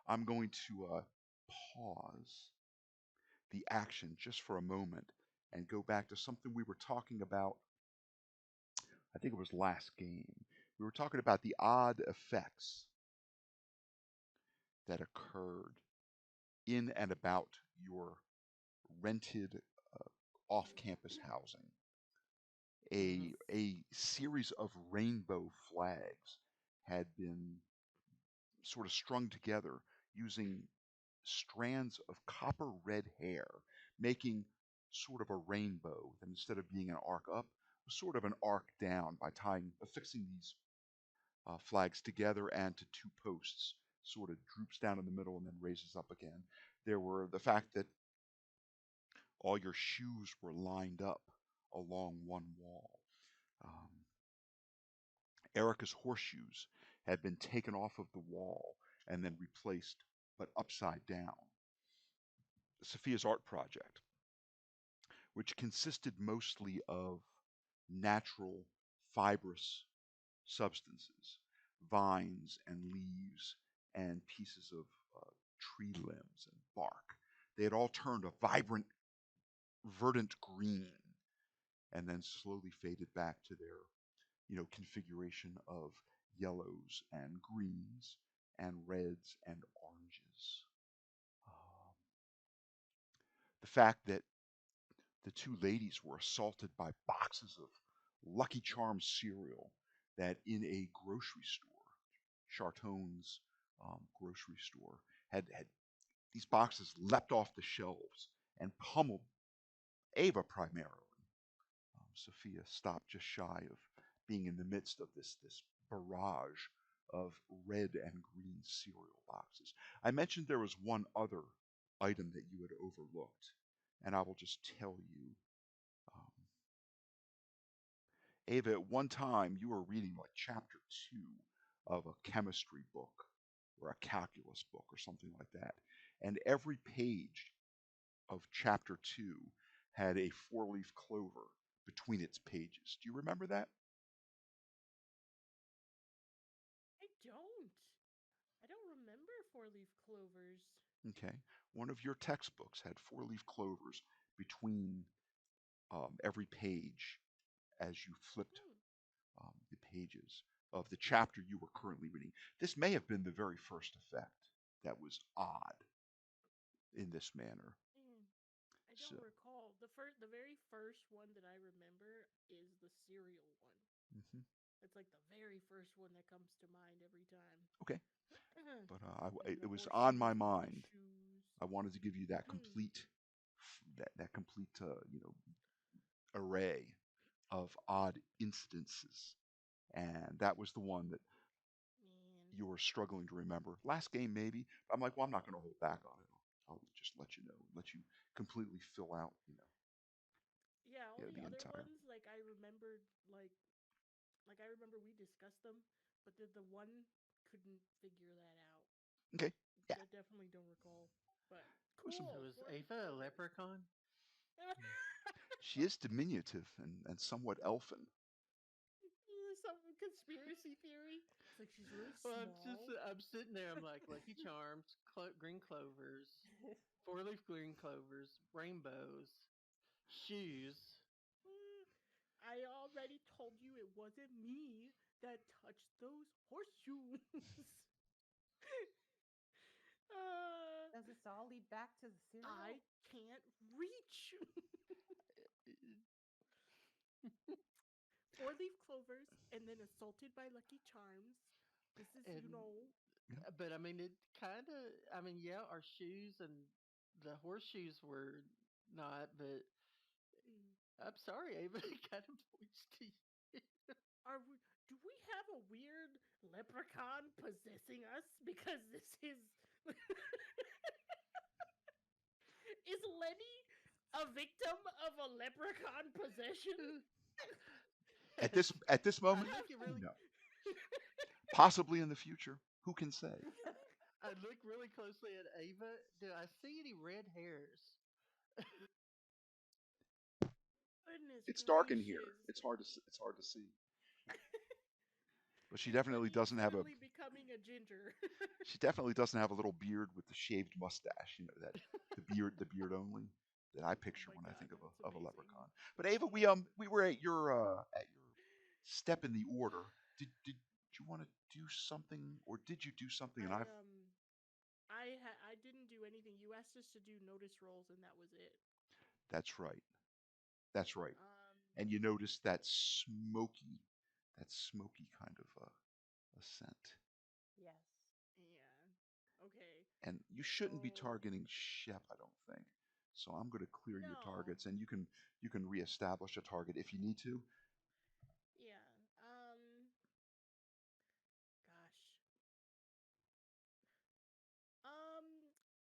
I'm going to pause the action just for a moment and go back to something we were talking about. I think it was last game. We were talking about the odd effects that occurred in and about your rented off-campus housing. Hmm. A series of rainbow flags had been sort of strung together using strands of copper red hair, making sort of a rainbow that instead of being an arc up, was sort of an arc down by affixing these flags together and to two posts, sort of droops down in the middle and then raises up again. There were the fact that all your shoes were lined up along one wall. Um, Erica's horseshoes had been taken off of the wall and then replaced, but upside down. Sophia's art project, which consisted mostly of natural fibrous substances, vines and leaves and pieces of tree limbs and bark. They had all turned a vibrant, verdant green and then slowly faded back to their, configuration of yellows and greens and reds and oranges. Um, the fact that the two ladies were assaulted by boxes of Lucky Charms cereal that in a grocery store, Chartone's grocery store, had these boxes leapt off the shelves and pummeled Ava primarily. Sophia stopped just shy of being in the midst of this barrage of red and green cereal boxes. I mentioned there was one other item that you had overlooked, and I will just tell you. Um, Ava, at one time you were reading like chapter two of a chemistry book or a calculus book or something like that, and every page of chapter two had a four-leaf clover between its pages. Do you remember that? I don't. I don't remember four-leaf clovers. Okay. One of your textbooks had four-leaf clovers between every page as you flipped Hmm. the pages of the chapter you were currently reading. This may have been the very first effect that was odd in this manner. Hmm. I So, don't recall. The very first one that I remember is the cereal one. mhm. It's like the very first one that comes to mind every time. Okay, but And it the was on my horseshoes with the mind. shoes. I wanted to give you that Hmm. complete, that complete, array of odd instances, and that was the one that Man. you were struggling to remember. Last game, maybe. I'm like, well, I'm not going to hold back on it. I'll just let you know, let you completely fill out, Yeah, all the the other entire. ones like I remembered like I remember we discussed them, but the one couldn't figure that out. Okay, yeah. I definitely don't recall. But There was some. cool, So is four leaf Ava a clovers. leprechaun? She is diminutive and somewhat elfin. Some conspiracy theory. It's like she's really Well, small. I'm sitting there. I'm like Lucky Charms, green clovers, four-leaf green clovers, rainbows, shoes. I already told you it wasn't me that touched those horseshoes. uh, Does this all lead back to the I cereal? can't reach. Four leaf clovers and then assaulted by Lucky Charms. This is, And Yeah. but I mean, it kind of. I mean, yeah, our shoes and the horseshoes were not. But mm, I'm sorry, Ava. It kind of points to you. are we, do we have a weird leprechaun possessing us? Because this is is Lenny a victim of a leprechaun possession? At this I moment, look at really. no. Possibly in the future. Who can say? I look really closely at Ava. Do I see any red hairs? Goodness It's dark in here. gracious. It's hard to see. But she definitely Lenny is doesn't have a slowly becoming a ginger. she definitely doesn't have a little beard with the shaved mustache. You know that the beard only that I Oh picture my when I god, think of that's a amazing. leprechaun. But Ava, we were at your step in the order. Did you want to do something, or did you do something? And I I've I didn't do anything. You asked us to do notice rolls, and that was it. That's right. That's right. Um, And you notice that smoky kind of a scent. Yes. yeah. Okay. And you shouldn't be So targeting Shep, I don't think. So I'm going to clear your no. targets, and you can reestablish a target if you need to. Yeah. Gosh.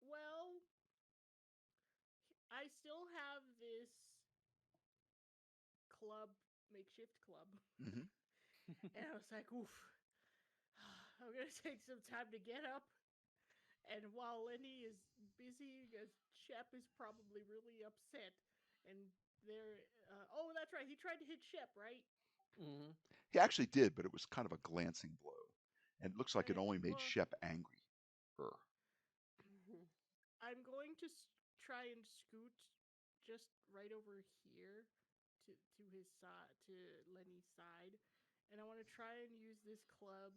Well, I still have this club, makeshift club, Hmm. and I was like, oof. I'm gonna take some time to get up. And while Lenny is busy, Shep is probably really upset. And they're, oh, that's right. He tried to hit Shep, right? Hmm. He actually did, but it was kind of a glancing blow, and it looks like it Okay. only made Well, Shep angry. Her. I'm going to try and scoot just right over here to his side, to Lenny's side, and I want to try and use this club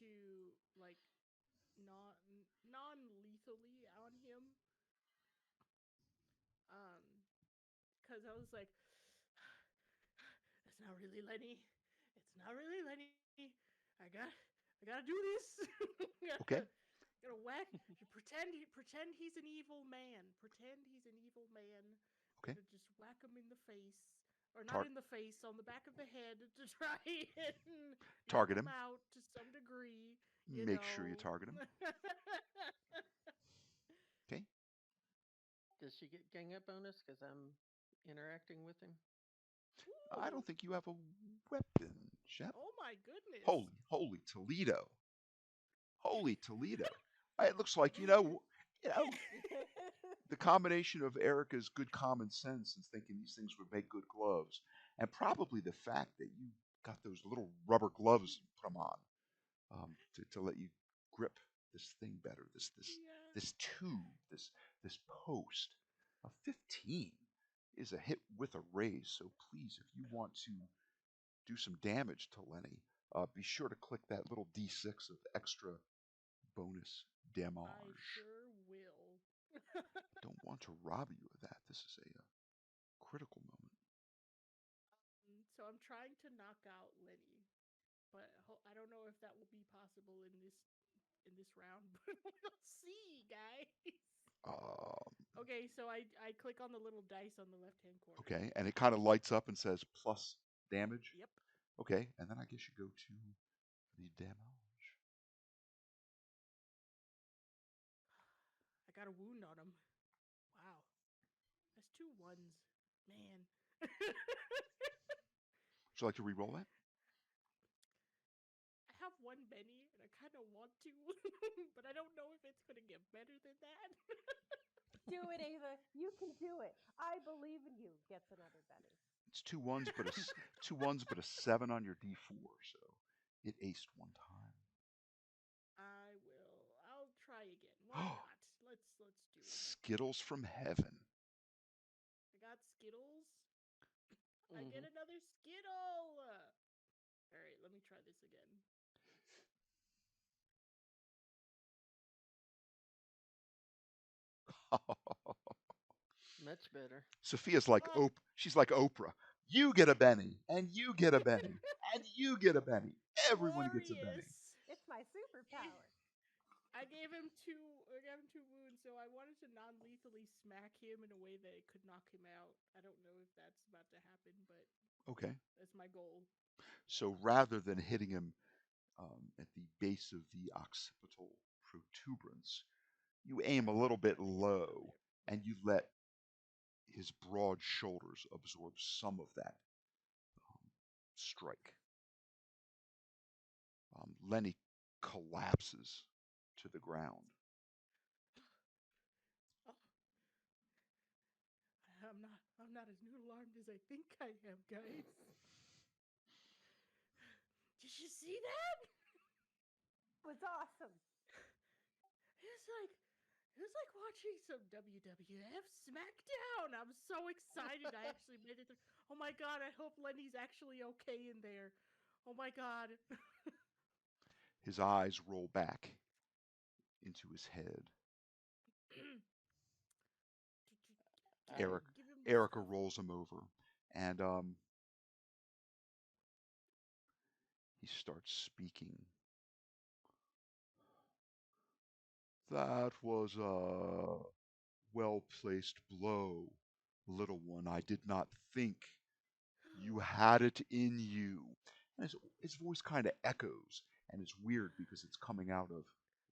to like non non lethally on him. Um, because I was like, it's not really Lenny. It's not really Lenny. I got I gotta do this. gotta Okay. gotta whack. Pretend he's an evil man. Pretend he's an evil man. Okay. Gonna just whack him in the face, or not Tar- in the face, on the back of the head to try and knock target him him. out to some degree. You Make sure you know. target him. Okay. Does she get gang up bonus because I'm interacting with him? I Ooh! don't think you have a weapon, Shep. Oh my goodness! Holy Toledo. Holy Toledo. It looks like you know the combination of Erica's good common sense and thinking these things would make good gloves, and probably the fact that you got those little rubber gloves and put them on to let you grip this thing better. This this Yeah. this tube, this post. A 15 is a hit with a raise. So please, if you want to do some damage to Lenny, be sure to click that little D6 of extra bonus I damage. sure will. Don't want to rob you of that. This is a critical moment. So I'm trying to knock out Lenny, but I don't know if that will be possible in this round, but we'll see, guys. Um, Okay, so I click on the little dice on the left hand corner. okay, and it kind of lights up and says plus damage. Yep. Okay, and then I guess you go to the damage. I got a wound on him. Wow. That's 2 1s. Man. Would you like to re-roll that? I have one Benny and I kind of want to, but I don't know if it's going to get better than that. Do it, Ava. You can do it. I believe in you. Gets another Benny. It's two ones, but two ones, but a 7 on your D4, so it aced one time. I will. I'll try again. Why not? Let's do it. Skittles from heaven. I got Skittles. I get Hmm. another Skittle. All right, let me try this again. Much better. Sophia's like Oh, she's like Oprah. You get a Benny, and you get a Benny, and you get a Benny. Everyone gets a Benny. glorious! It's my superpower. I gave him two. I gave him 2 wounds, so I wanted to non-lethally smack him in a way that it could knock him out. I don't know if that's about to happen, but Okay. that's my goal. So rather than hitting him at the base of the occipital protuberance, you aim a little bit I make it a little low, bit. and you let his broad shoulders absorb some of that strike. Lenny collapses to the ground. Oh, I'm not. I'm not as noodle armed as I think I am, guys. you see that? It was awesome. It's like it was like watching some WWF SmackDown. I'm so excited. I actually made it through. Oh my god, I hope Lenny's actually okay in there. Oh my god. His eyes roll back into his head. I Eric, Give him the Erica stuff. rolls him over, and he starts speaking. That was a well-placed blow, little one. I did not think you had it in you. And his voice kind of echoes, and it's weird because it's coming out of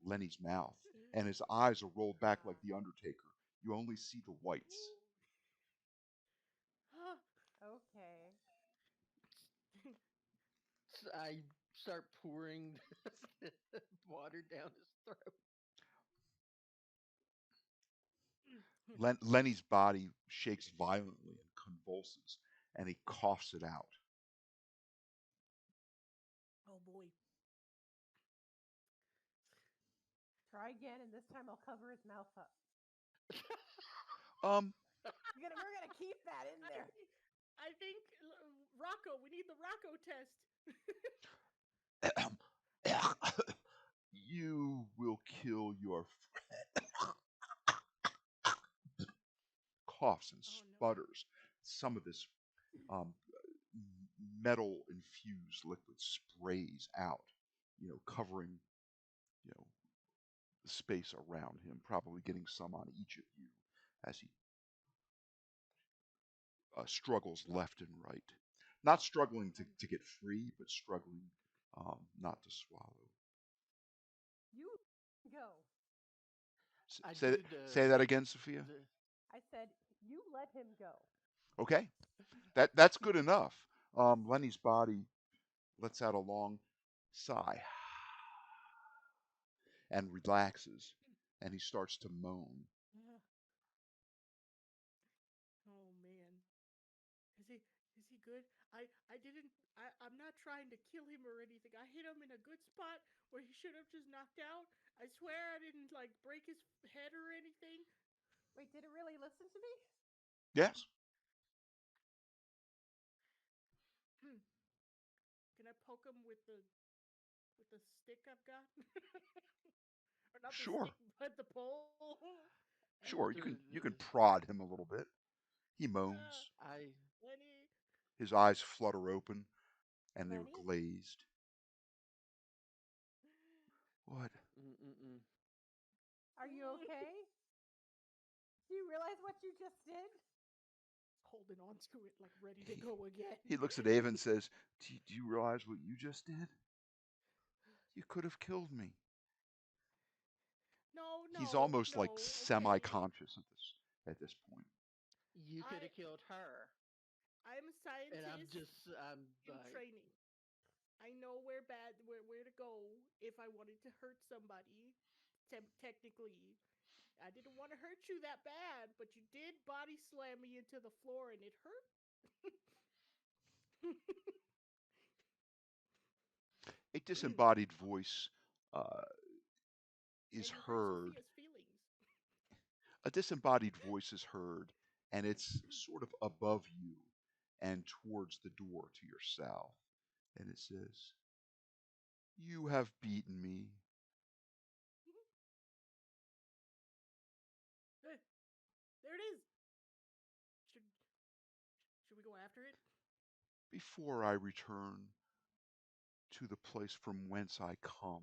Lenny's mouth, and his eyes are rolled back like the Undertaker. You only see the whites. Okay. I start pouring water down his throat. Lenny's body shakes violently and convulses, and he coughs it out. Oh boy. Try again, and this time I'll cover his mouth up. Um, We're gonna keep that in there. I think Rocco. We need the Rocco test. you will kill your coughs and Oh no. sputters. Some of this um, metal infused liquid sprays out, covering, the space around him, probably getting some on each of you as he struggles left and right. Not struggling to get free, but struggling not to swallow. You go. I Say, did say that again, Sophia. I said, you let him go. Okay, that's good enough. Lenny's body lets out a long sigh and relaxes, and he starts to moan. Oh man. Is he good? I didn't I'm not trying to kill him or anything. I hit him in a good spot where he should have just knocked out. I swear I didn't like break his head or anything. Wait, did it really listen to me? Yes, Hmm. Can I poke him with the stick I've got? Or not the sure, stick, but the pole. And sure. You can prod him a little bit. He moans. I Lenny. His eyes flutter open, and they're Lenny? glazed. What? mm-mm-mm. Are you okay? Do you realize what you just did? Holding on to it like ready to go again. He looks at Ava and says, do you realize what you just did? You could have killed me. No, He's no, almost like no. Okay. semi-conscious at this point. You could I have killed her, I'm a and scientist I'm in like, training. I know where to go if I wanted to hurt somebody. Technically, I didn't want to hurt you that bad, but you did body slam me into the floor and it hurt. A disembodied voice uh, is And you hurt heard. Sophia's feelings. A disembodied voice is heard, and it's sort of above you and towards the door to your south. And it says, "You have beaten me. There it is. Should should we go after it? Before I return to the place from whence I come,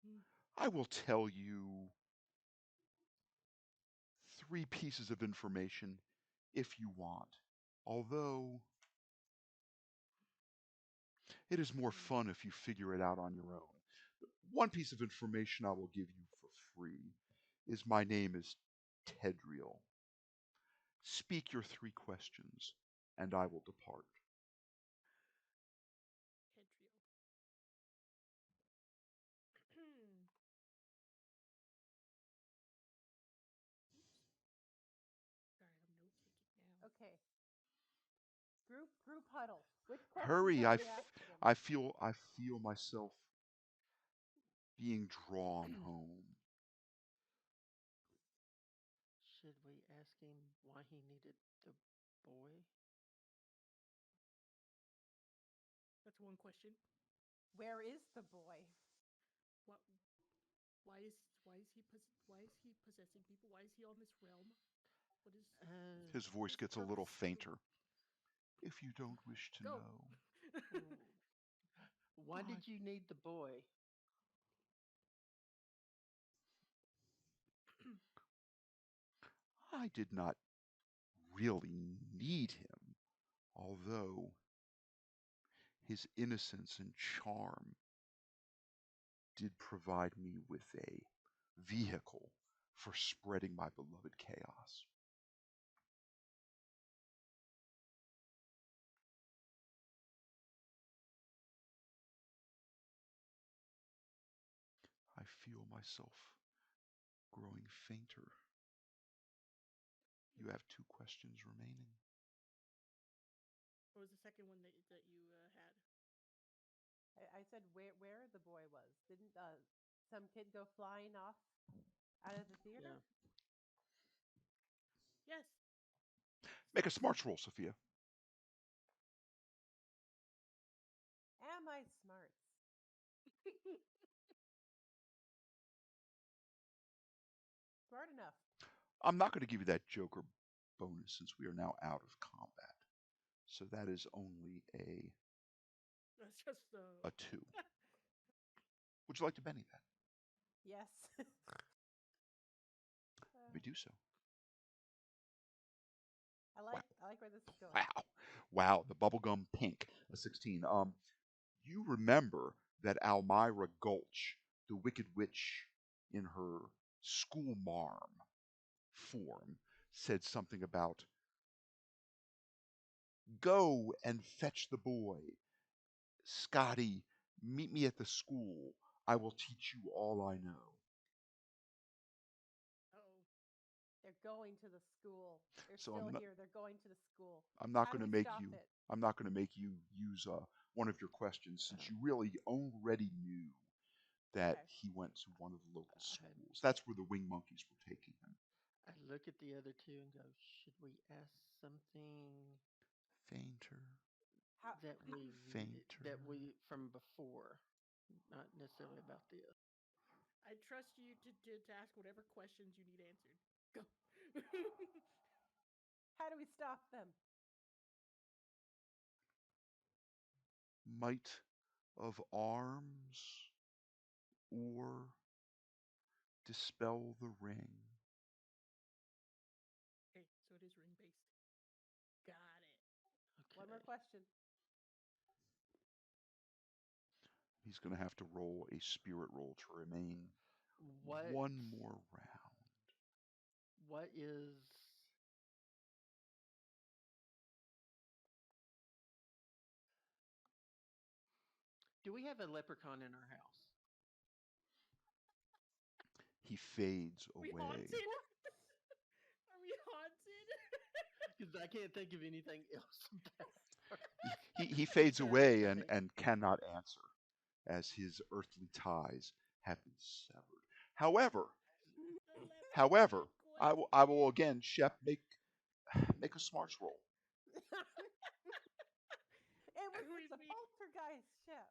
Hmm. I will tell you 3 pieces of information if you want. Although it is more Hmm. fun if you figure it out on your own. One piece of information I will give you for free is my name is Tedriel. Speak your 3 questions, and I will depart." Hedriel. Sorry, I'm note taking now. Okay. Group group huddle. Which questions Hurry! are we asking him? I feel myself being drawn home. Should we ask him why he needed the boy? That's one question. Where is the boy? What? Why is he possessing people? Why is he on this realm? What is His what voice is the gets a little purpose? fainter. If you don't wish to Go. know, w- why I, did you need the boy? I did not really need him, although his innocence and charm did provide me with a vehicle for spreading my beloved chaos. I feel myself growing fainter. You have two questions remaining. What was the second one that you had? I said where the boy was. Didn't some kid go flying off out of the theater? Yeah. Yes. Make a smarts roll, Sophia. Am I smart? Smart enough. I'm not going to give you that Joker bonus since we are now out of combat. So that is only That's just a 2. Would you like to Benny that? Yes. Let me do so. Wow. I like where this is going. Wow. Wow. The bubblegum pink, a 16. You remember that Almira Gulch, the Wicked Witch in her school marm form, said something about go and fetch the boy. Scotty, meet me at the school. I will teach you all I know. oh. They're going to the school. They're So still here. They're going to the school. I'm not How going do to we make stop you. it? I'm not going to make you use one of your questions since you really already knew that Okay. he went to one of the local I, schools. That's where the wing monkeys were taking him. I look at the other two and go, should we ask something Fainter, How, that we fainter. from before, not necessarily about this? I trust you to ask whatever questions you need answered. Go. how do we stop them? Might of arms or dispel the ring. Okay, so it is ring based. Got it. Okay. One more question. He's going to have to roll a spirit roll to remain What one more round. what is do we have a leprechaun in our house? He fades We away. haunted? Are we haunted? Because I can't think of anything else about He fades away Okay. and cannot answer as his earthly ties have been severed. However, The however, leprechaun I will question. again, Shep, make a smarts roll. It's a poltergeist ship.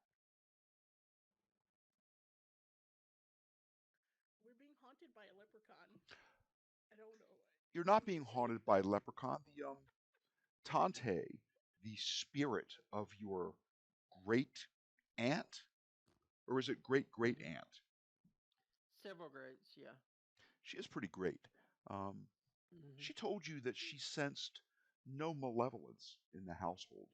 We're being haunted by a leprechaun. I don't know. You're not being haunted by a leprechaun. The Tante, the spirit of your great aunt, or is it great great Mhm. aunt? Several grades, yeah. She is pretty great. Um, Hmm. she told you that she sensed no malevolence in the household.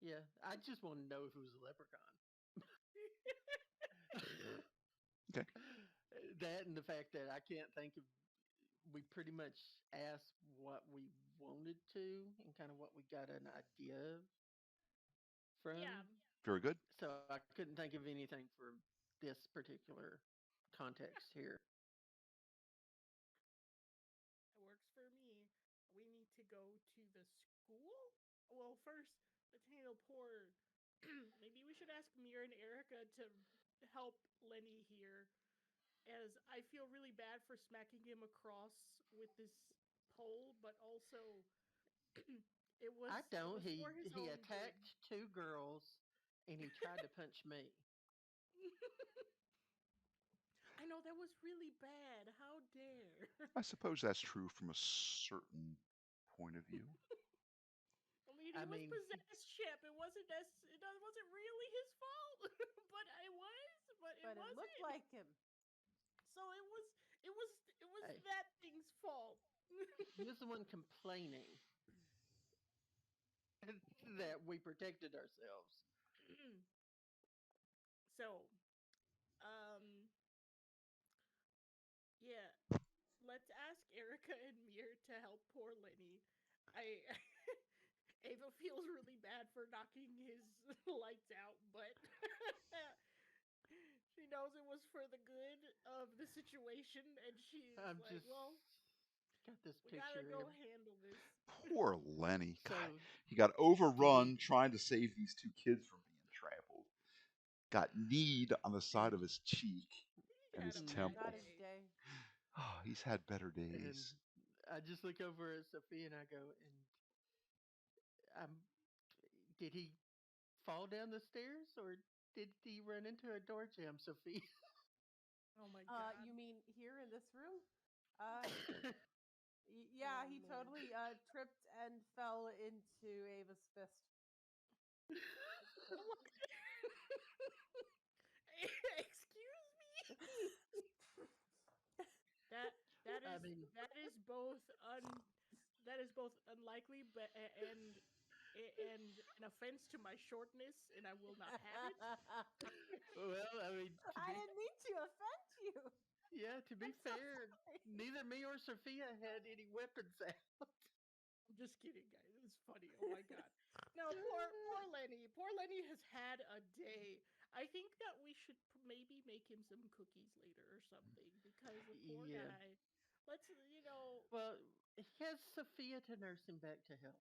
Yeah, I just want to know if it was a leprechaun. Okay. That and the fact that I can't think of, we pretty much asked what we wanted to and kind of what we got an idea of from. Yeah, Very good. So I couldn't think of anything for this particular context here. it works for me. We need to go well, first, let's handle poor. Maybe we should ask Mir and Erica to help Lenny here, as I feel really bad for smacking him across with this pole, but also it was I don't. for his He own good. attacked two girls, and he tried to punch me. I know that was really bad. How dare? I suppose that's true from a certain point of view. I mean, he I was mean, he, possessed, Chip. It wasn't really his fault, but it was. But it But it looked wasn't. like him. So it was it was hey, that thing's fault. he was the one complaining that we protected ourselves. So, um, yeah, let's ask Erica and Mir to help poor Lenny. I Ava feels really bad for knocking his lights out, but she knows it was for the good of the situation, and she's I'm like, just "Well, got this we gotta picture go here. handle this." Poor Lenny. So, God, he got did he? overrun trying to save these two kids from being trampled. Got kneed on the And, side of his cheek He and had his a bad mm, Not temple. his day. day. Oh, he's had better and days. I just look over at Sophia and I go, and I'm. Did he fall down the stairs or did he run into a door jam, Sophia? Oh my god. You mean here in this room? Uh, yeah, Oh he lord. totally tripped and fell into Ava's fist. What? Excuse me. That that I is mean, that is both unlikely, but and an offense to my shortness, and I will not have it. well, I mean, to I be didn't mean to offend you. yeah, to be I'm so fair, sorry. neither me or Sophia had any weapons out. I'm just kidding, guys. It's funny. Oh my god. No, poor Lenny. Poor Lenny has had a day. I think that we should maybe make him some cookies later or something, because the poor Yeah. guy. Let's Well, he has Sophia to nurse him back to health.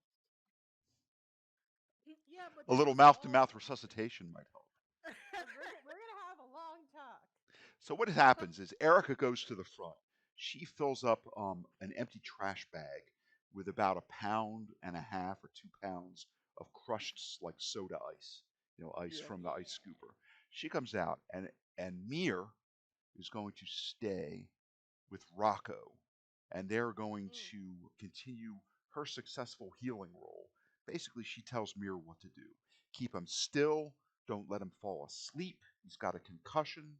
yeah, but A that little was mouth to all. mouth resuscitation might help. Because we're gonna have a long talk. So what happens is Erica goes to the front. She fills up an empty trash bag with about a pound and a half or 2 pounds of crushed like soda ice, ice Yeah. from the ice Yeah. scooper. She comes out and Mir is going to stay with Rocco, and they're going Mm. to continue her successful healing role. Basically, she tells Mir what to do. Keep him still. Don't let him fall asleep. He's got a concussion.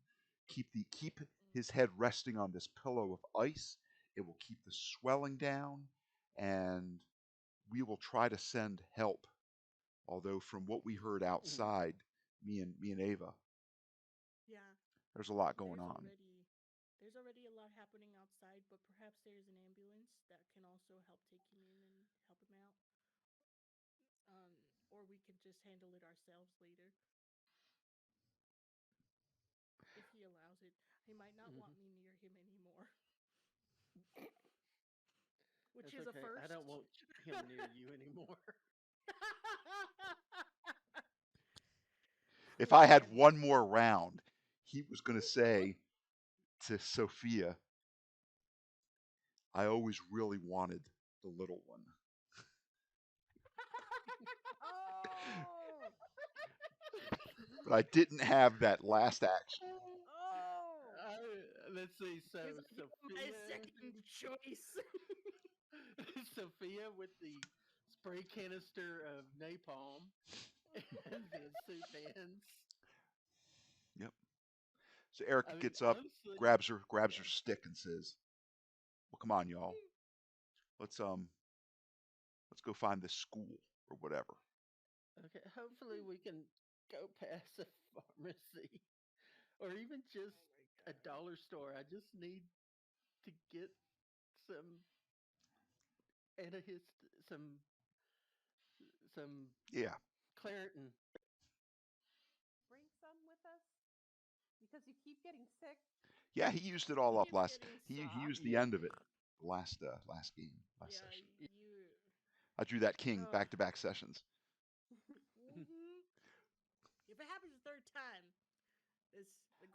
Keep his head resting on this pillow of ice. It will keep the swelling down, and we will try to send help. Although from what we heard Mm. outside, me and Ava, Yeah. there's a lot going There's on. already there's already a lot happening outside, but perhaps there's an ambulance that can also help take him in and help him out. Or we could just handle it ourselves later if he allows it. He might not Hmm. want me near him anymore, which That's is a okay. I first. don't want him near you anymore. If Poor I had Lenny. one more round, he was going to say to Sophia, I always really wanted the little one. Oh, But I didn't have that last action. oh. Let's see. So He's like, "You're my Sophia, second choice." Sophia with the spray canister of napalm and the soup pans. Yep. So Erica I mean, gets up, honestly, grabs her yeah. stick and says, "Well, come on, y'all. Let's go find this school or whatever." Okay, hopefully we can go past a pharmacy or even just Oh my a god. dollar store. I just need to get some antihist, some Yeah. Claritin. Bring some with us because you keep getting sick. Yeah, he used it He all up keeps last. getting He soft. used the Yeah. end of it last game, last Yeah, session. you. I drew that king Oh, back to back sessions.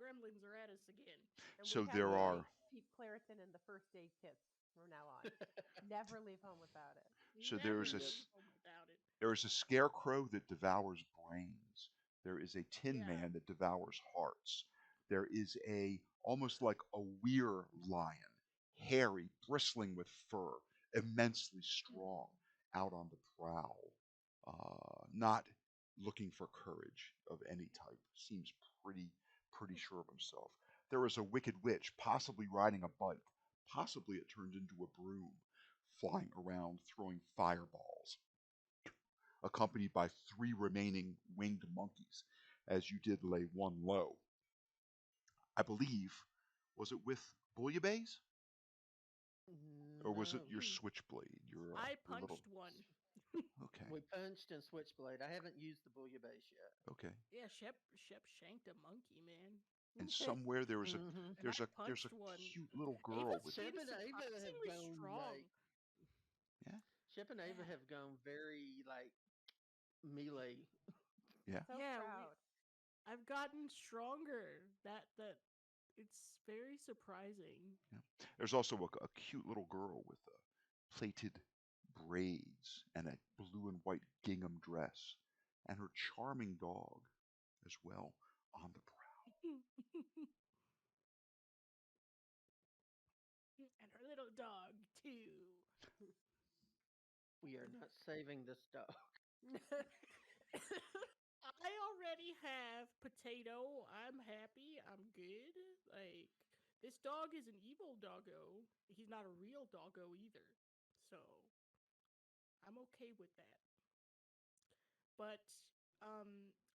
gremlins are at us again. And we So have there to Well, are keep Claritin in the first aid kits from now on. Never leave home without it. so Never there's a yep. leave home without it. there is a scarecrow that devours brains. There is a tin Yeah. man that devours hearts. There is a almost like a weir lion, hairy, bristling with fur, immensely strong, out on the prowl, not looking for courage of any type. Seems pretty sure of himself. There is a wicked witch, possibly riding a bike. Possibly it turned into a broom, flying around throwing fireballs, accompanied by three remaining winged monkeys, as you did lay one low. I believe, was it with bouillabaisse? Or was it No, your switchblade? I Your little. punched one. Okay, we punched and switchblade. I haven't used the bouillabaisse yet. okay. Yeah, Shep shanked a monkey, man. And somewhere Hmm. And I there's a punched one. cute little girl Ava's with. Shep skin's and Ava have surprisingly gone strong. like Yeah, Shep and Ava Yeah. have gone very like melee. yeah. So Yeah, proud. I've gotten stronger. That it's very surprising. Yeah. There's also a cute little girl with plaited braids and a blue and white gingham dress, and her charming dog as well on the prowl. And her little dog too. We are not saving this dog. I already have potato. I'm happy. I'm good. Like this dog is an evil doggo. He's not a real doggo either. So I'm okay with that. But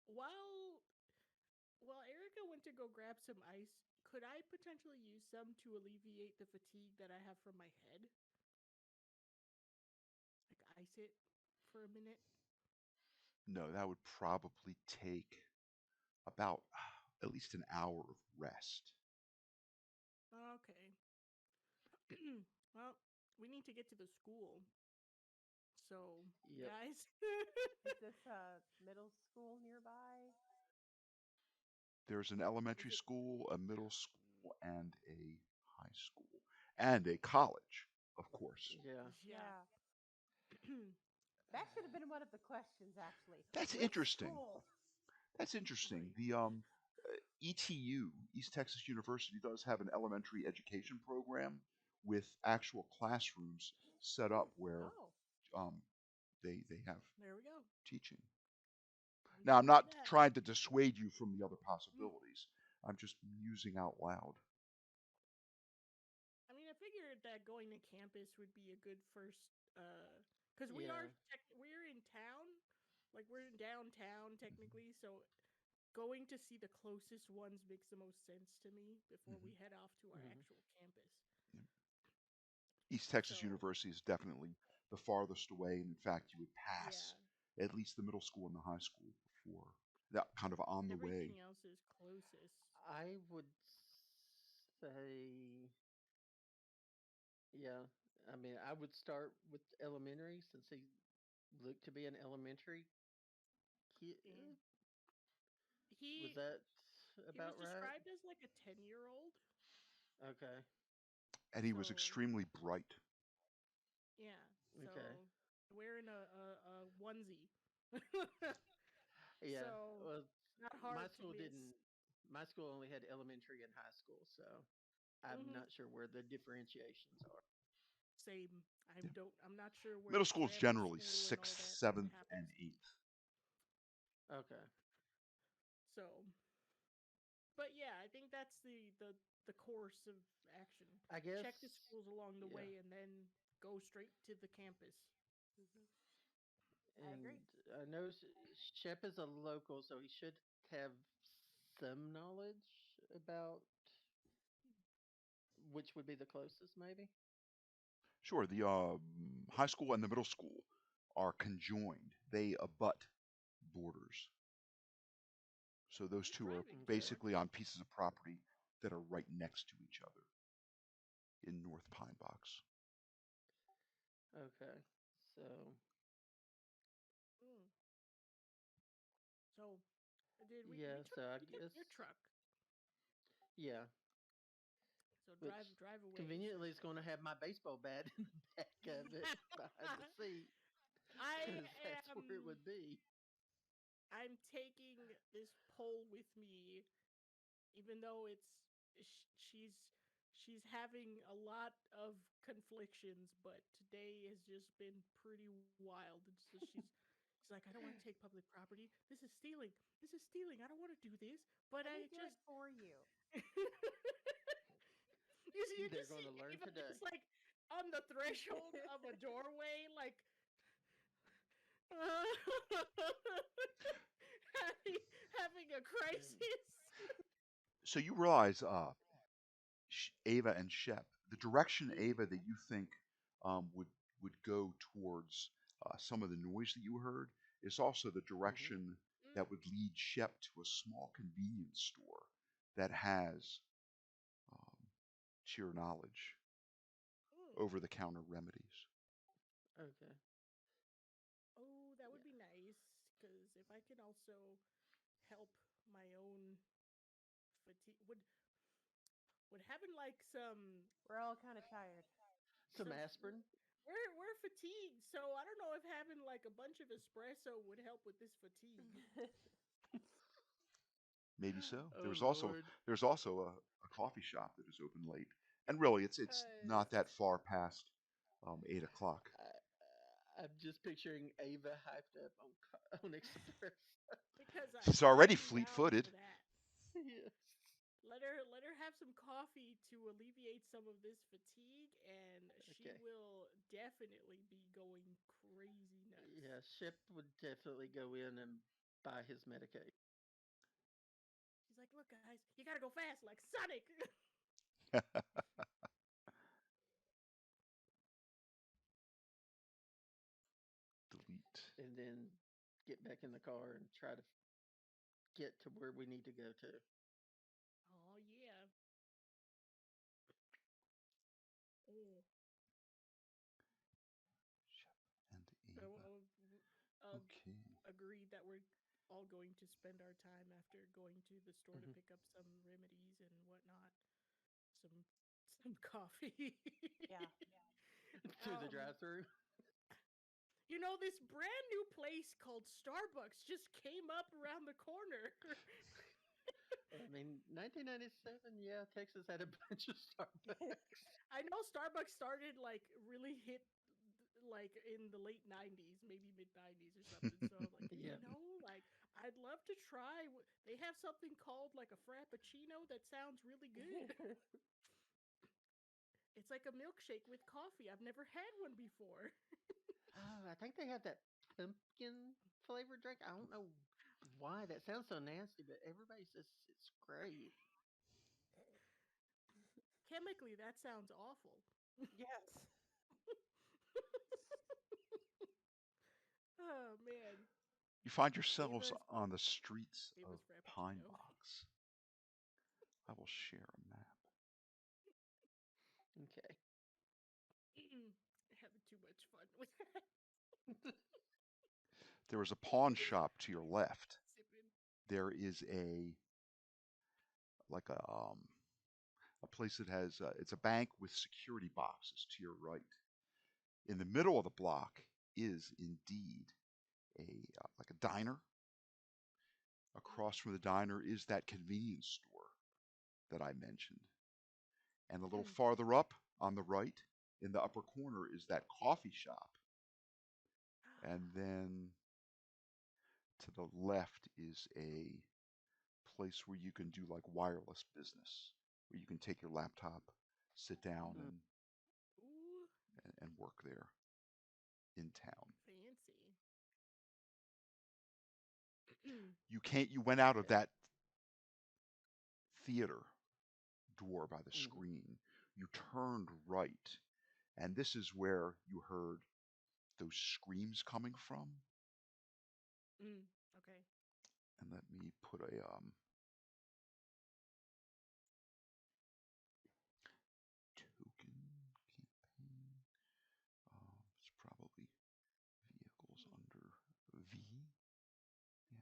while Erica went to go grab some ice, could I potentially use some to alleviate the fatigue that I have from my head? Like ice it for a minute? No, that would probably take about at least an hour of rest. Okay. Well, we need to get to the school. So, Yep. guys, Is this middle school nearby? There's an is elementary it? school, a middle school, and a high school, and a college, of course. Yeah. Yeah. Yeah. That should have been one of the questions, actually. That's Which interesting. school? That's interesting. Right. The ETU, East Texas University, does have an elementary education program with actual classrooms set up where Oh, um, they have There we go. teaching. We Now, can I'm do not that. trying to dissuade you from the other Mm. possibilities. I'm just musing out loud. I mean, I figured that going to campus would be a good first, because Yeah. we're in town, like we're in downtown technically. So going to see the closest ones makes the most sense to me before Mhm. we head off to our Hmm. actual campus. Yeah. East Texas So University is definitely the farthest away, and in fact, you would yeah, pass at least the middle school and the high school before that, kind of on the way. everything else is closest. I would say, yeah. I mean, I would start with elementary since he looked to be an elementary kid. Yeah. Was He that he was about right? described as like a 10-year-old. Okay. And he was So extremely bright. yeah, Okay. so wearing a onesie. Yeah. So Well, not my hard to school miss. didn't. My school only had elementary and high school, so I'm Hmm. not sure where the differentiations are. Same. Yeah. I'm not sure where Middle the school is grammar generally school and all sixth, that seventh, and happens. eighth. Okay. So, but yeah, I think that's the course of action. I guess. Check the schools along the Yeah. way and then go straight to the campus. hmm I And agree. I know Shep is a local, so he should have some knowledge about which would be the closest, maybe. Sure, the high school and the middle school are conjoined. They abut borders. So those You're two are driving, Okay. George. basically on pieces of property that are right next to each other in North Pine Box. Okay. So, Mm. So, did we yeah, took so I we took guess, your truck? Yeah, So which drive away. conveniently is going to have my baseball bat in the back of it behind the seat I because that's where it am would be. I'm taking this pole with me, even though she's having a lot of conflictions, but today has just been pretty wild. And so she's like, I don't want to take public property. This is stealing. This is stealing. I don't want to do this, but Let me I do it just for you. you They're just going see to learn Ava today. just like on the threshold of a doorway, like having having a And crisis. So you realize, Ava and Shep, the direction Ava that you think would go towards some of the noise that you heard is also the hmm direction Mm, that would lead Shep to a small convenience store that has, um, to your knowledge, mm. over-the-counter remedies. Okay. Oh, that would Yeah. be nice. Because if I can also help my own fatigue, would having like We're all kind of tired. Some some aspirin. we're fatigued, so I don't know if having like a bunch of espresso would help with this fatigue. Maybe so. Oh There's Lord. also a coffee shop that is open late, and really, it's Uh, not that far past 8 o'clock. I'm just picturing Ava hyped up on espresso. because She's already I'm down fleet-footed. for that. Yes. Let her have some coffee to alleviate some of this fatigue, and she Okay. will definitely be going crazy nuts. Yeah, Shep would definitely go in and buy his Medicaid. She's like, "Look, guys, you gotta go fast, like Sonic." Delete. And then get back in the car and try to get to where we need to go to. Oh yeah. Oh. And So, Ava. Okay. agreed that we're all going to spend our time after going to the store to hmm pick up some remedies and whatnot, some some coffee. Yeah. Through the um, drive-through. this brand new place called Starbucks just came up around the corner. I mean, 1997. Yeah, Texas had a bunch of Starbucks. I know Starbucks started like really hit like in the late 90s, maybe mid 90s or something. So like, Yeah. like I'd love to try. They have something called like a frappuccino that sounds really good. It's like a milkshake with coffee. I've never had one before. Oh, I think they have that pumpkin flavored drink. I don't know why. That sounds so nasty, but everybody says it's great. Chemically, that sounds awful. Yes. Oh man, You find yourselves Ava's on the streets of Ava's Pine frappuccino. Box. I will share a map. Okay. Having too much fun with that. There is a pawn shop to your left. Sipping. There is a place that has it's a bank with security boxes to your right. In the middle of the block is indeed a like a diner. Across from the diner is that convenience store that I mentioned. And a little farther up on the right, in the upper corner, is that coffee shop. And then to the left is a place where you can do like wireless business, where you can take your laptop, sit down, Mm. Ooh, and work there in town. fancy. You went out of Okay. that theater door by the hmm screen. You turned right, and this is where you heard those screams coming from. Okay. And let me put a token campaign. It's probably vehicles under V. Yeah.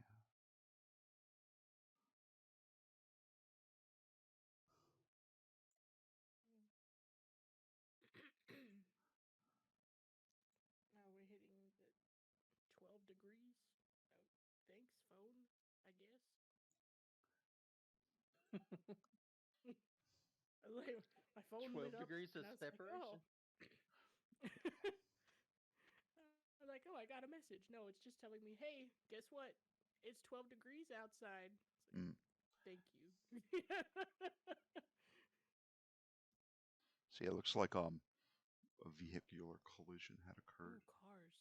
Like, my phone 12 lit up, degrees and of I was like, separation. "Oh." I'm like, "Oh, I got a message." No, it's just telling me, "Hey, guess what? It's 12 degrees outside." It's like, Mm. thank you. See, it looks like a vehicular collision had occurred Ooh, cars.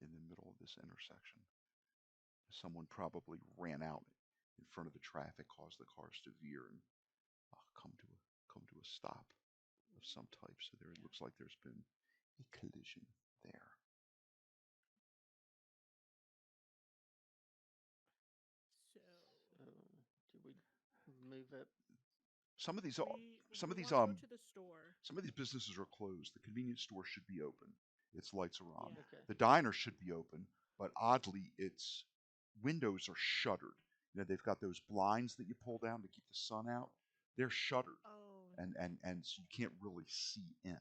in the middle of this intersection. Someone probably ran out in front of the traffic, caused the cars to veer and come to a stop of some type. So there, it Yeah. looks like there's been a collision there. So So, do we move up? Some of these, some we of these, want to go to the store. some of these businesses are closed. The convenience store should be open. Its lights are on. Yeah. Okay. The diner should be open, but oddly, its windows are shuttered. You know, they've got those blinds that you pull down to keep the sun out. They're shuttered, Oh, and so you can't really see in.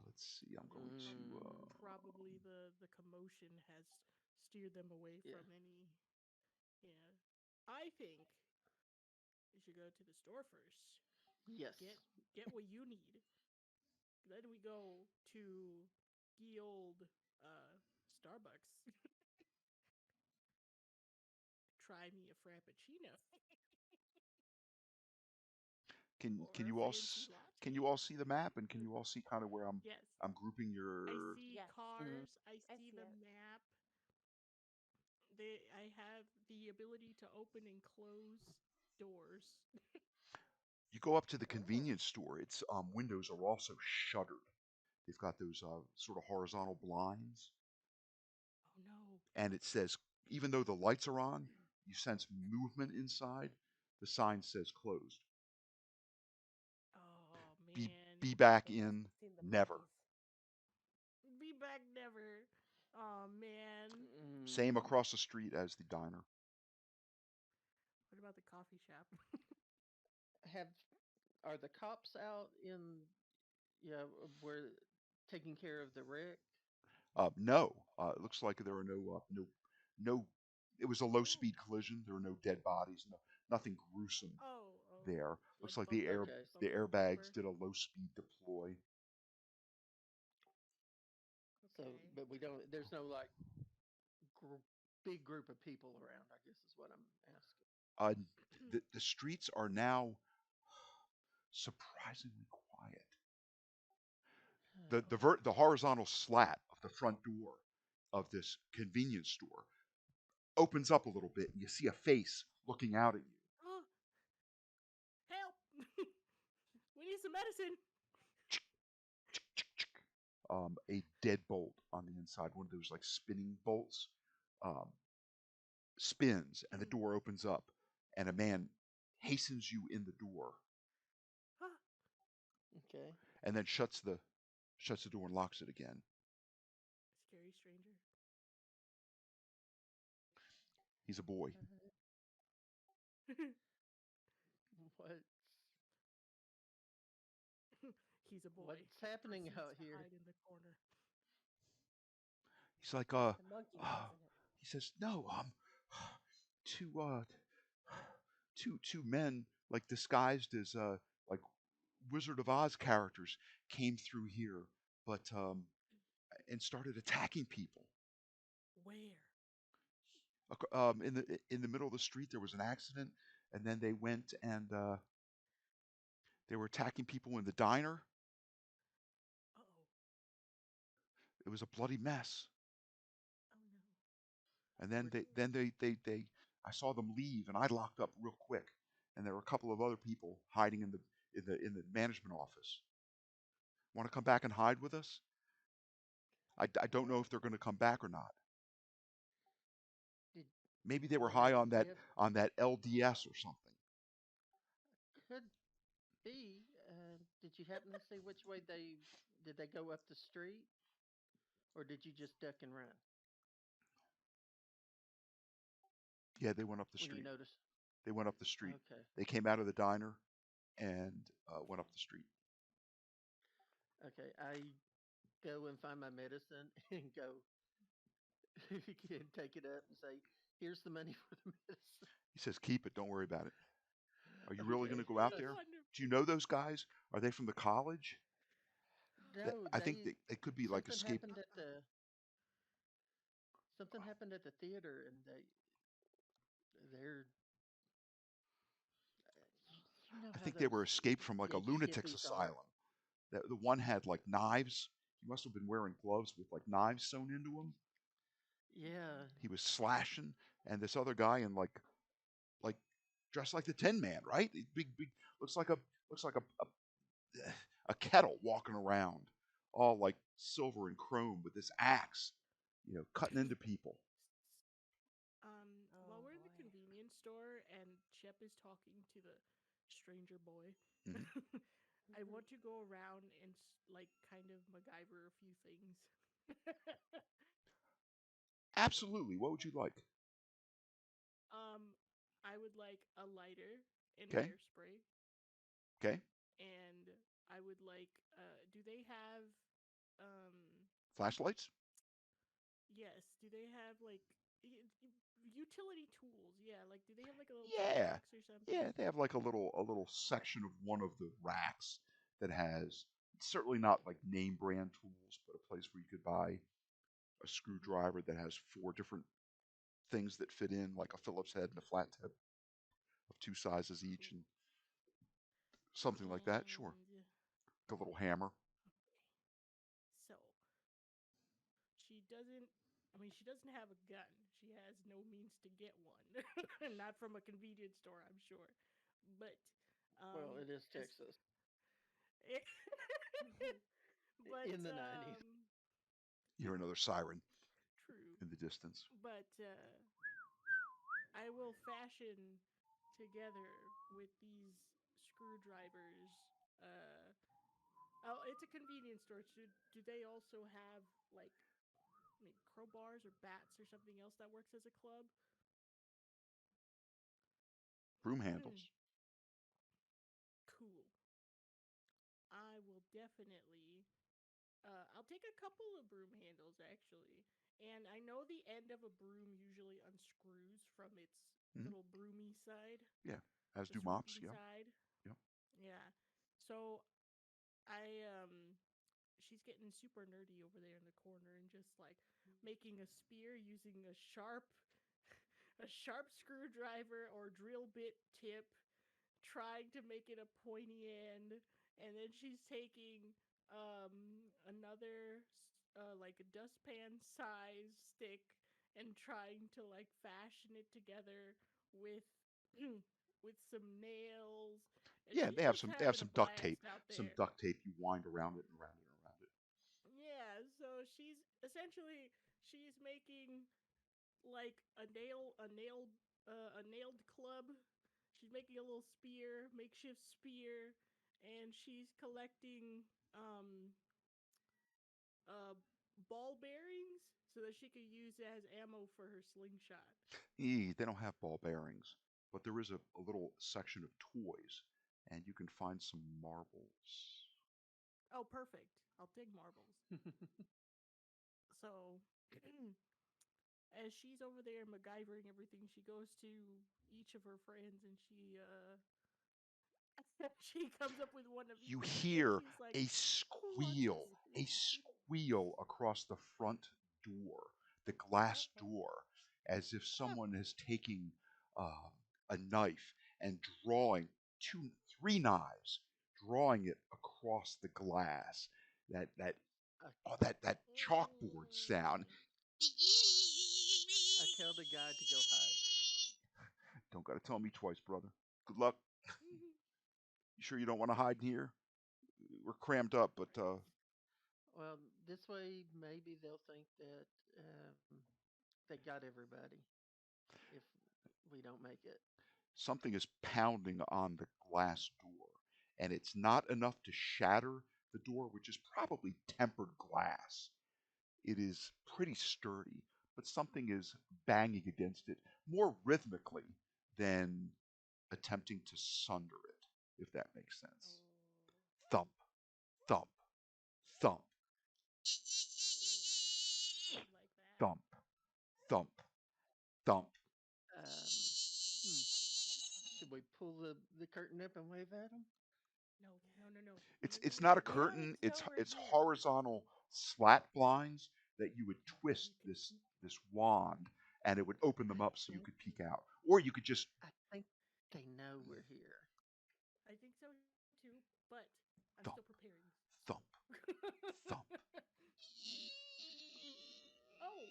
Let's see. I'm going to. probably the commotion has steered them away Yeah. from any. Yeah, I think you should go to the store first. Yes. Get what you need. Then we go to ye old Starbucks. Try me a frappuccino Can or a you all fancy can latte. you all see the map, and can you all see kind of where Yes, I'm grouping I your? see Yes. cars. I I see see the it. map. I have the ability to open and close doors. You go up to the Oh. convenience store. Its windows are also shuttered. They've got those sort of horizontal blinds, Oh no. and it says, even though the lights are on, you sense movement inside. The sign says closed. Oh Be man. be back They must in have seen the never. monkeys. Be back never. Oh man. Same Mm, across the street as the diner. What about the coffee shop? have are the cops out in, yeah, where taking care of the wreck? No, it looks like there are no. It was a low Oh. speed collision. There were no dead bodies. Nothing gruesome Oh. there. Like Looks like bumper Okay. the bumper to airbags bumper. did a low speed deploy. So, Okay. but we don't. There's no like big group of people around, I guess is what I'm asking. Uh, the streets are now surprisingly quiet. Oh. The horizontal slat of the front door of this convenience store opens up a little bit, and you see a face looking out at you. Oh, help! We need some medicine. A deadbolt on the inside, one of those like spinning bolts, um, spins, and the door opens up, and a man hastens you in the door, Ah, Okay. and then shuts the door and locks it again. scary stranger. He's a boy. What He's a boy. what's happening Proceeds out to here? hide in the corner. He's like, It's the monkeys, isn't it? he says, no, two two men like disguised as like Wizard of Oz characters came through here, but and started attacking people. Where? In the middle of the street, there was an accident, and then they went and they were attacking people in the diner. Oh. It was a bloody mess. Oh no. And then they I saw them leave, and I locked up real quick, and there were a couple of other people hiding in the management office. Want to come back and hide with us? I don't know if they're going to come back or not. Did Maybe they were well, high on did you that have LDS or something. could be? Did you happen to see which way did they go up the street, or did you just duck and run Yeah, they went up the when you street. noticed? They went up the street. Okay. They came out of the diner and went up the street. Okay. I go and find my medicine and go and take it up and say, "Here's the money for the medicine." He says, "Keep it. Don't worry about it." Are you really going to go That's out there? Do you wonderful. know those guys? Are they from the college? No, I think they could be like something escape. happened at the something happened at the theater, and they're you know I how think they those were escaped from like a big lunatic's hippies are. asylum. The one had like knives. He must have been wearing gloves with like knives sewn into him. Yeah, He was slashing, and this other guy in like dressed like the Tin Man, right? Big looks like a kettle walking around, all like silver and chrome with this axe, cutting into people. While Oh we're in the boy. convenience store and Shep is talking to the stranger boy, Mhm. I want to go around and like kind of MacGyver a few things. Absolutely. What would you like? um, I would like a lighter and Okay. hairspray, Okay. and I would like. Do they have? Flashlights? Yes. Do they have like utility tools? Yeah. Like, do they have like a little Yeah. toolbox or something? Yeah, they have like a little section of one of the racks that has certainly not like name brand tools, but a place where you could buy a Mm-hmm. screwdriver that has four different things that fit in, like a Phillips head and a flat tip of two sizes each, Cool. and something like that. Sure, And a little hammer. so she doesn't. I mean, she doesn't have a gun. She has no means to get one. Not from a convenience store, I'm sure. But well, it is as Texas but in the '90s. You hear another siren true. in the distance. But I will fashion together with these screwdrivers. Uh, oh, it's a convenience store. Do they also have like maybe crowbars or bats or something else that works as a club? Broom handles. Cool. I will definitely. I'll take a couple of broom handles actually, and I know the end of a broom usually unscrews from its Hmm. little broomy side, Yeah, as the do mops. sweeping Yep. side. Yep. Yeah. So I she's getting super nerdy over there in the corner and just like making a spear using a sharp screwdriver or drill bit tip, trying to make it a pointy end, and then she's taking another like a dustpan size stick and trying to like fashion it together with with some nails, and Yeah, she's just they have having a some duct tape. blast out Some there. duct tape you wind around it and around it and around it. Yeah, so she's making like a nailed club. She's making a little spear, makeshift spear, and she's collecting uh ball bearings so that she could use it as ammo for her slingshot. They don't have ball bearings, but there is a little section of toys, and you can find some marbles. Oh, perfect. I'll take marbles. So as she's over there MacGyvering everything, she goes to each of her friends and she comes up with one of You each, and hear she's like, a "Who wants a squeal, a spear?" squeal across the front door, the glass Uh-oh. door, as if someone is taking uh, a knife and drawing three knives, drawing it across the glass. That I, oh, that chalkboard sound. I tell the guy to go hide. Don't gotta tell me twice, brother. Good luck. You sure you don't want to hide in here? We're crammed up, but Right. Well, this way maybe they'll think that they got everybody if we don't make it. something is pounding on the glass door, and it's not enough to shatter the door, which is probably tempered glass. It is pretty sturdy, but something is banging against it more rhythmically than attempting to sunder it, if that makes sense. Oh, Thump, thump, thump, sounds like that. thump, thump, thump. Um, hmm. Should we pull the curtain up and wave at them? No, no, no, no. It's We not a have Where curtain. it's over It's here. horizontal slat blinds that you would twist you could. this wand, and it would open them I up so you think could peek out, or you could just I think they know we're here. I think so too, but I'm still thump, preparing. thump, thump. Oh,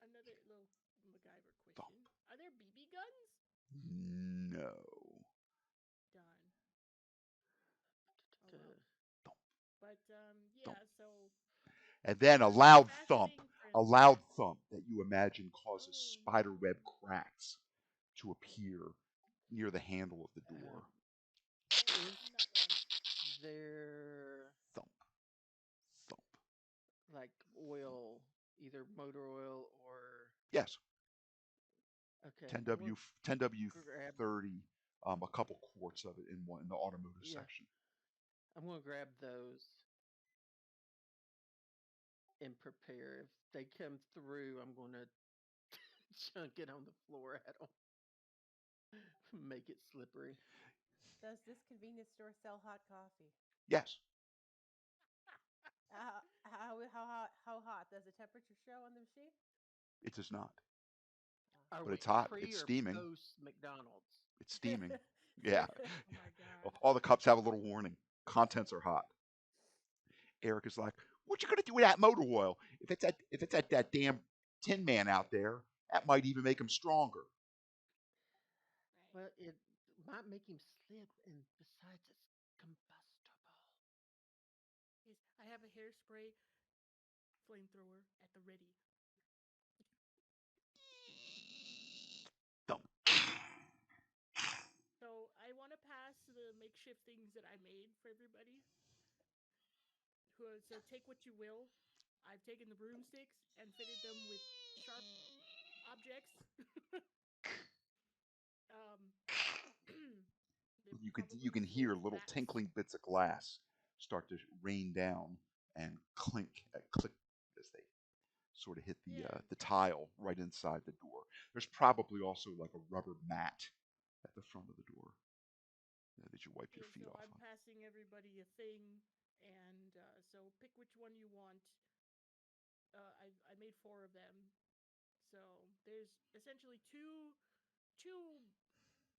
another little MacGyver Thump. question. Are there BB guns? No. Done. Oh well. Good. Thump, But thump. yeah. So And then for fascinating a friends. loud thump that you imagine causes Oh spiderweb no. cracks to appear near the handle of the door. Um, Oh, is not loud. there Thump, thump. like oil, either motor oil or Yes, okay? I'm gonna 10W 10W grab 30, a couple quarts of it in the automotive yeah. section. I'm gonna grab those and prepare. If they come through, I'm gonna chunk it on the floor at them, make it slippery. Does this convenience store sell hot coffee? Yes, How hot? Does the temperature show on the machine? it does not, Are but we it's hot. pre It's or steaming. post McDonald's? It's steaming. Yeah, Oh my god. all the cups have a little warning. Contents are hot. Eric is like, "What you gonna do with that motor oil? If it's at that damn Tin Man out there, that might even make him stronger." Well, it might make him slip, and besides, it's combustible. Yes, I have a hairspray flamethrower at the ready. Thump. So I want to pass the makeshift things that I made for everybody. So take what you will. I've taken the broomsticks and fitted them with sharp objects. um, they You probably can full hear of little bats. tinkling bits of glass start to rain down and clink, click as they sort of hit Yeah. the tile right inside the door. There's probably also like a rubber mat at the front of the door that you wipe your Yeah. feet So off I'm on. passing everybody a thing, and so pick which one you want. I made four of them. So there's essentially two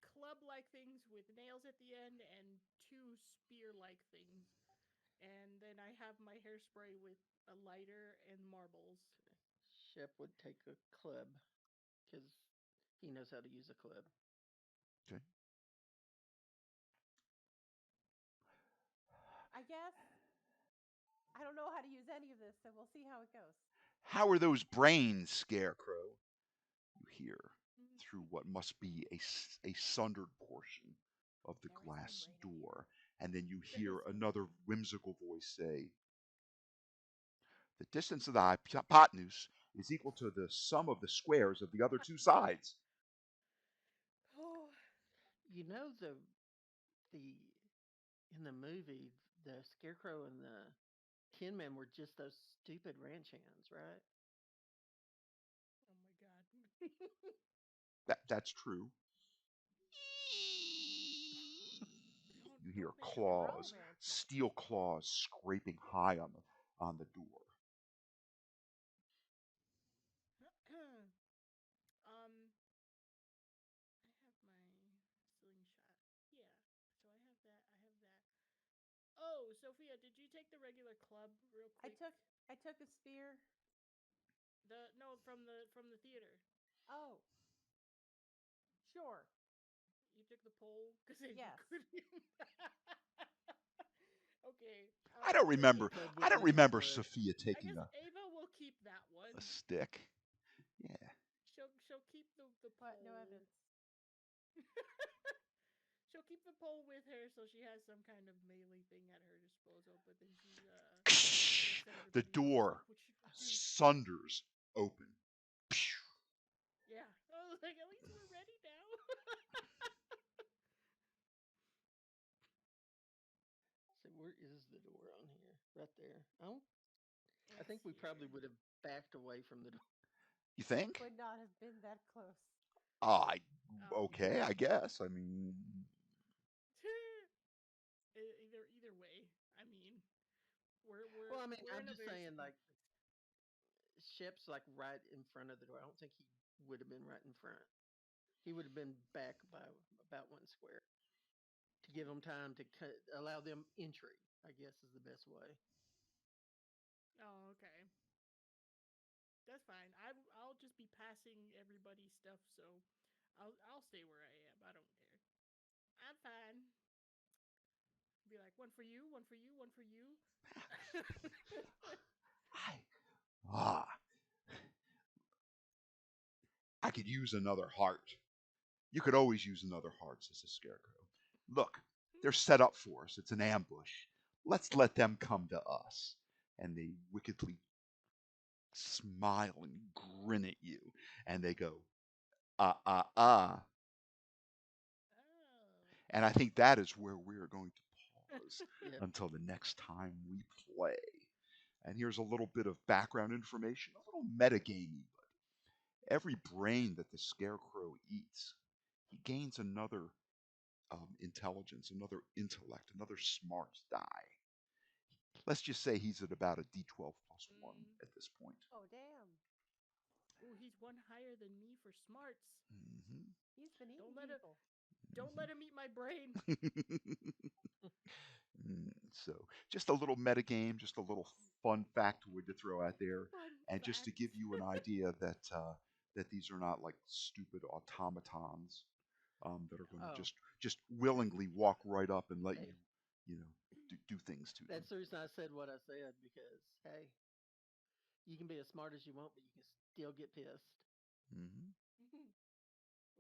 club-like things with nails at the end and two spear-like things. And then I have my hairspray with a lighter and marbles. Shep would take a club because he knows how to use a club. Okay. I guess I don't know how to use any of this, so we'll see how it goes. How are those brains, Scarecrow? You hear Mm, through what must be a sundered portion of the There is no glass brain in here. door, and then you there is hear no another brain. whimsical voice say, "The distance of the hypotenuse is equal to the sum of the squares of the other two sides." Oh, You know the in the movie the Scarecrow and the Tin Man were just those stupid ranch hands, right? oh my god. That's true. You hear Don't make them They're that all claws, way. ranch hands. steel claws scraping high on the door. um, I have my slingshot. Yeah. So I have that. I have that. Oh, Sophia, did you take the regular club real I quick? took I took a spear. The no from the theater. Oh, sure. You took the pole because then you Yes. couldn't. Okay. I don't So remember. Club I with don't no remember push. Sophia I taking guess Ava will keep that a one. stick. Yeah. She'll keep the What? No pole. evidence. She'll keep the pole with her so she has some kind of melee thing at her disposal. But then she's gonna set The everybody else. It's door like, what should we do? sunders open. Yeah. I was like, at least we're ready now. So where is the door on here? Right there. Oh, I It's think we probably here. would have backed away from the door. You We think? would not have been that close. I Um, okay, I guess. I mean, either way, I mean, we're Well, we're I mean, we're I'm in a just very saying, sticky like, Shep's like right in front of the door. I don't think he would have been right in front. He would have been back by about 1 square to give them time to allow them entry, I guess is the best way. Oh, okay. That's fine. I'll just be passing everybody's stuff, so I'll stay where I am. I don't care. I'm fine. Be like one for you, one for you, one for you. I ah, I could use another heart. You could always use another heart, says the Scarecrow. Look, they're set up for us. It's an ambush. Let's let them come to us. And they wickedly smile and grin at you. And they go, ah. Oh. And I think that is where we're going to pause Yep. until the next time we play. And here's a little bit of background information, a little metagamey, but every brain that the Scarecrow eats, he gains another intelligence, another intellect, another smarts die. Let's just say he's at about a D12 plus 1 Mm. at this point. Oh, damn. Ooh, he's one higher than me for smarts. Mm-hmm. He's been eating Don't let him. people. Don't let him eat my brain. So, just a little metagame, just a little fun factoid to throw out there, Fun and just to fact. give you an idea that that these are not like stupid automatons that are going to Oh, just willingly walk right up and let hey, you know do things to them. that's the reason I said what I said because hey, you can be as smart as you want, but you can still get pissed Hmm.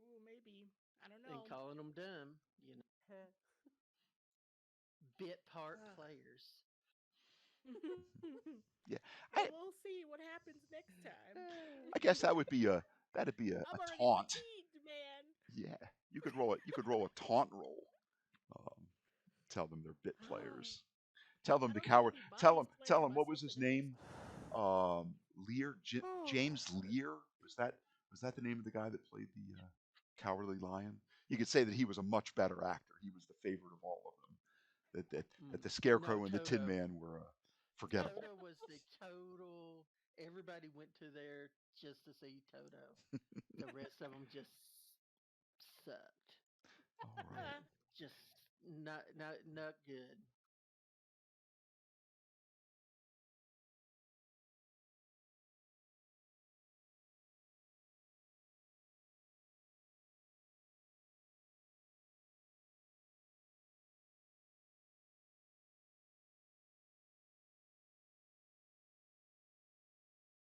Ooh, maybe. I don't and know. calling them dumb. You know, bit part Ah. players. Yeah, Well, I we'll see what happens next time. I guess that would be a that'd be I'm a already taunt. fatigued, man. Yeah, you could roll a taunt roll. Um, tell them they're bit players. Tell them I the don't need to coward. be Tell biased them playing tell them what was myself his in every name? story. Lear James Lear was that the name of the guy that played the Cowardly Lion? You could say that he was a much better actor. He was the favorite of all of them. That the No, Scarecrow and the Tin Toto. Man were forgettable. Toto was the total. Everybody went to there just to see Toto. The rest of them just sucked. All right. Just not good.